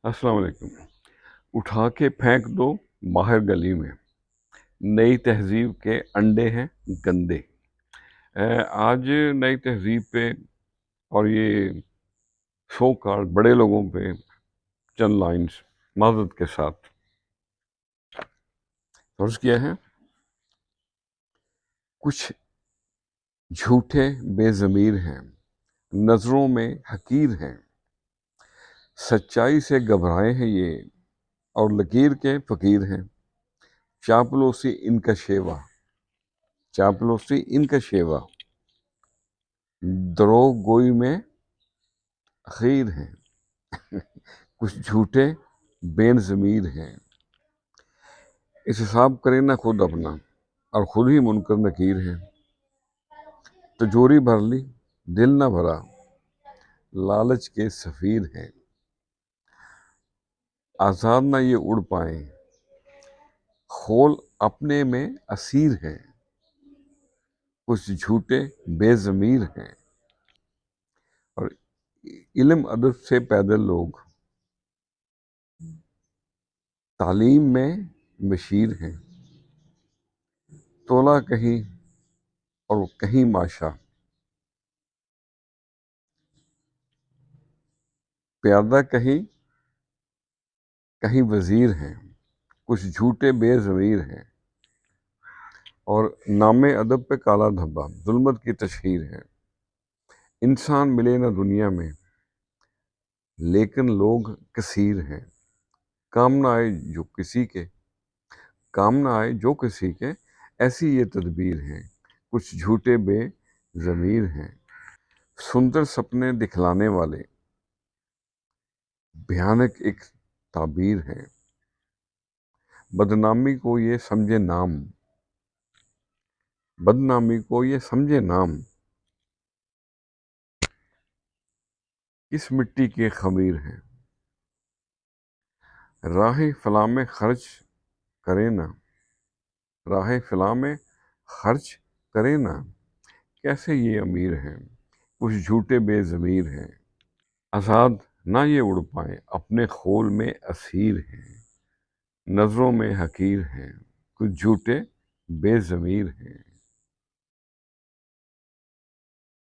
السلام علیکم۔ اٹھا کے پھینک دو باہر گلی میں، نئی تہذیب کے انڈے ہیں گندے۔ آج نئی تہذیب پہ اور یہ سو کال بڑے لوگوں پہ چند لائنز معذرت کے ساتھ عرض کیا ہے۔ کچھ جھوٹے بے ضمیر ہیں، نظروں میں حقیر ہیں، سچائی سے گھبرائے ہیں یہ اور لکیر کے فقیر ہیں۔ چاپلوسی ان کا شیوا، چاپلوسی ان کا شیوا، دروغ گوئی میں اخیر ہیں۔ کچھ جھوٹے بے ضمیر ہیں، احتساب کرے نہ خود اپنا اور خود ہی منکر نکیر ہیں۔ تجوری بھر لی دل نہ بھرا، لالچ کے سفیر ہیں۔ آزاد نہ یہ اڑ پائیں، خول اپنے میں اسیر ہیں۔ کچھ جھوٹے بے ضمیر ہیں اور علم ادب سے پیدل لوگ تعلیم میں مشیر ہیں۔ تولا کہیں اور کہیں ماشا، پیادہ کہیں کہیں وزیر ہیں۔ کچھ جھوٹے بے ضمیر ہیں اور نام ادب پہ کالا دھبا، ظلمت کی تشہیر ہے۔ انسان ملے نہ دنیا میں لیکن لوگ کثیر ہیں۔ کام نہ آئے جو کسی کے، کام نہ آئے جو کسی کے، ایسی یہ تدبیر ہے۔ کچھ جھوٹے بے ضمیر ہیں۔ سندر سپنے دکھلانے والے بھیانک ایک تعبیر ہے۔ بدنامی کو یہ سمجھے نام، بدنامی کو یہ سمجھے نام، کس مٹی کے خمیر ہیں۔ راہ فلاں میں خرچ کرے نہ، راہ فلاں میں خرچ کرے نہ، کیسے یہ امیر ہیں۔ کچھ جھوٹے بے ضمیر ہیں۔ آزاد نہ یہ اڑ پائیں، اپنے خول میں اسیر ہیں۔ نظروں میں حقیر ہیں، کچھ جھوٹے بے ضمیر ہیں۔